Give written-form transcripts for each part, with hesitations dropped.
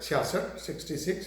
66,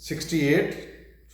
68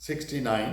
69।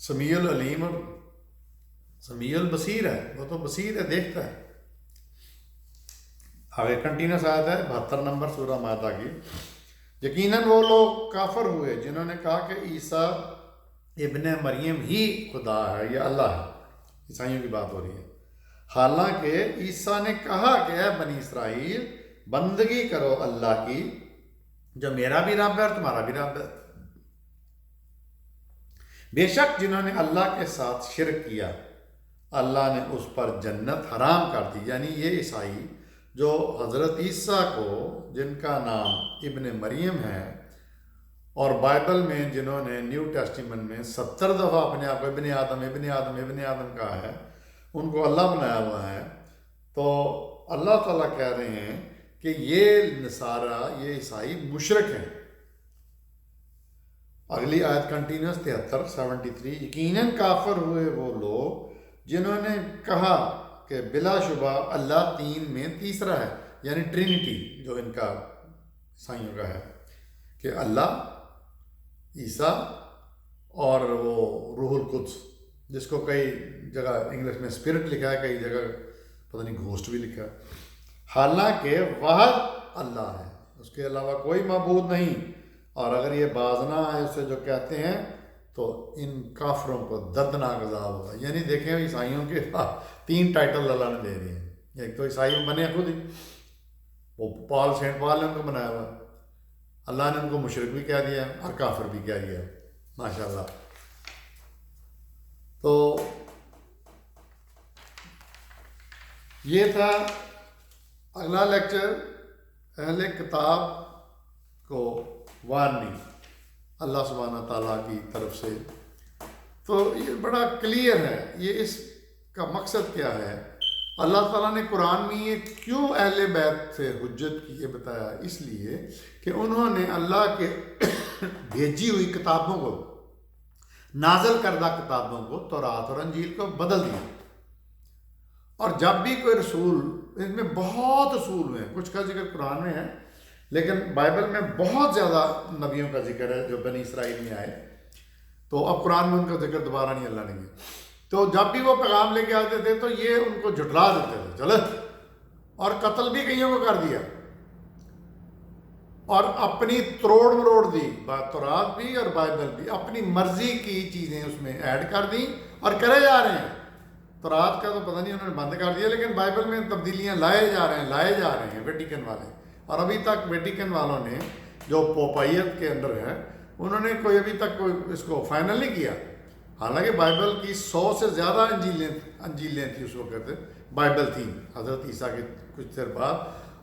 سمیع العلیم اور سمیع البصیر ہے، وہ تو بصیر ہے، دیکھتا ہے. آگے کنٹینیوس آیت ہے 72 نمبر سورہ مائدہ کی. یقیناً وہ لوگ کافر ہوئے جنہوں نے کہا کہ عیسیٰ ابن مریم ہی خدا ہے یا اللہ ہے. عیسائیوں کی بات ہو رہی ہے. حالانکہ عیسیٰ نے کہا کہ اے بنی اسرائیل بندگی کرو اللہ کی، جو میرا بھی رب ہے اور تمہارا بھی رب ہے. بے شک جنہوں نے اللہ کے ساتھ شرک کیا اللہ نے اس پر جنت حرام کر دی. یعنی یہ عیسائی جو حضرت عیسیٰ کو، جن کا نام ابن مریم ہے، اور بائبل میں جنہوں نے نیو ٹیسٹیمنٹ میں 70 دفعہ اپنے آپ کو ابن آدم ابن آدم ابن آدم کہا ہے، ان کو اللہ بنایا ہوا ہے. تو اللہ تعالیٰ کہہ رہے ہیں کہ یہ نصارہ، یہ عیسائی مشرک ہیں. اگلی آیت کنٹینیوس 73 یقیناً کافر ہوئے وہ لوگ جنہوں نے کہا کہ بلا شبہ اللہ تین میں تیسرا ہے. یعنی ٹرینٹی جو ان کا عیسائیوں کا ہے کہ اللہ، عیسیٰ اور وہ روح القدس، جس کو کئی جگہ انگلش میں اسپرٹ لکھا ہے، کئی جگہ پتہ نہیں گھوسٹ بھی لکھا ہے. حالانکہ واحد اللہ ہے، اس کے علاوہ کوئی معبود نہیں. اور اگر یہ باز نہ آئے اسے جو کہتے ہیں تو ان کافروں کو دردناک عذاب ہوگا. یعنی دیکھیں عیسائیوں کے 3 ٹائٹل اللہ نے دے دیے ہیں. ایک تو عیسائی بنے خود ہی، وہ سینٹ پال نے ان کو بنایا ہوا، اللہ نے ان کو مشرک بھی کہہ دیا اور کافر بھی کہہ دیا. ماشاء اللہ. تو یہ تھا اگلا لیکچر، اہل کتاب کو وارننگ اللہ سبحانہ تعالیٰ کی طرف سے. تو یہ بڑا کلیئر ہے، یہ اس کا مقصد کیا ہے. اللہ تعالیٰ نے قرآن میں یہ کیوں اہل بیت سے حجت کی یہ بتایا، اس لیے کہ انہوں نے اللہ کے بھیجی ہوئی کتابوں کو، نازل کردہ کتابوں کو، تورات اور انجیل کو بدل دیا. اور جب بھی کوئی رسول، ان میں بہت اصول ہوئے ہیں، کچھ کا ذکر قرآن میں ہے لیکن بائبل میں بہت زیادہ نبیوں کا ذکر ہے جو بنی اسرائیل میں آئے، تو اب قرآن میں ان کا ذکر دوبارہ نہیں اللہ نے کیا. تو جب بھی وہ پیغام لے کے آتے تھے تو یہ ان کو جھٹلا دیتے تھے، چلو، اور قتل بھی کئیوں کو کر دیا، اور اپنی تروڑ مروڑ دی، تورات بھی اور بائبل بھی، اپنی مرضی کی چیزیں اس میں ایڈ کر دیں اور کرے جا رہے ہیں. تورات کا تو پتہ نہیں انہوں نے بند کر دیا، لیکن بائبل میں تبدیلیاں لائے جا رہے ہیں ویٹیکن والے. اور ابھی تک ویٹیکن والوں نے جو پوپائیت کے اندر ہے، انہوں نے کوئی ابھی تک کوئی اس کو فائنل نہیں کیا. حالانکہ بائبل کی 100 سے زیادہ انجیلیں تھیں اس وقت، بائبل تھی حضرت عیسیٰ کے کچھ دیر بعد.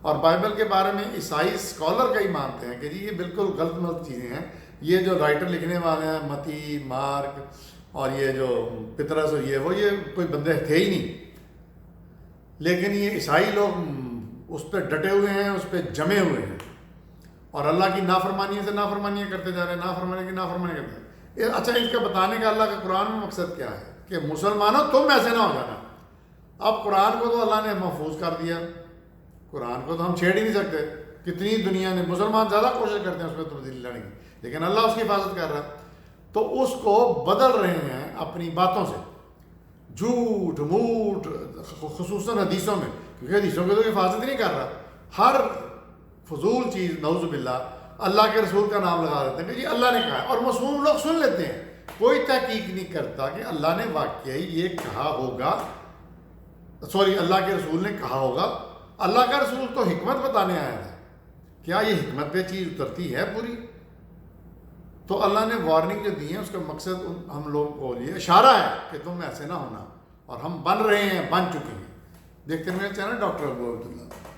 اور بائبل کے بارے میں عیسائی اسکالر کا ہی مانتے ہیں کہ جی یہ بالکل غلط ملت چیزیں ہیں. یہ جو رائٹر لکھنے والے ہیں، متی، مارک اور یہ جو پطرس اور یہ کوئی بندے تھے ہی نہیں. لیکن یہ عیسائی لوگ اس پہ ڈٹے ہوئے ہیں، اس پہ جمے ہوئے ہیں، اور اللہ کی نافرمانیوں سے نافرمانیاں کرتے جا رہے ہیں، نافرمانی کی نافرمانی کرتے ہیں. اچھا، اس کا بتانے کا اللہ کے قرآن میں مقصد کیا ہے کہ مسلمانوں تم ایسے نہ ہو جانا. اب قرآن کو تو اللہ نے محفوظ کر دیا، قرآن کو تو ہم چھیڑ ہی نہیں سکتے. کتنی دنیا نے، مسلمان زیادہ کوشش کرتے ہیں اس میں تبدیلی لانے کی، لیکن اللہ اس کی حفاظت کر رہا ہے. تو اس کو بدل رہے ہیں اپنی باتوں سے، جھوٹ موٹ، خصوصاً حدیثوں میں، کیونکہ حدیثوں کی تو حفاظت ہی نہیں کر رہا. ہر فضول چیز نعوذ باللہ اللہ کے رسول کا نام لگا دیتے ہیں کہ جی اللہ نے کہا ہے، اور معصوم لوگ سن لیتے ہیں، کوئی تحقیق نہیں کرتا کہ اللہ نے واقعی یہ کہا ہوگا، اللہ کے رسول نے کہا ہوگا. اللہ کا رسول تو حکمت بتانے آیا ہے، کیا یہ حکمت پہ چیز اترتی ہے پوری؟ تو اللہ نے وارننگ جو دی ہے اس کا مقصد ہم لوگوں کو لیے اشارہ ہے کہ تم ایسے نہ ہونا، اور ہم بن رہے ہیں، بن چکے ہیں. دیکھتے ہیں میرے چینل ڈاکٹر ابو عبداللہ.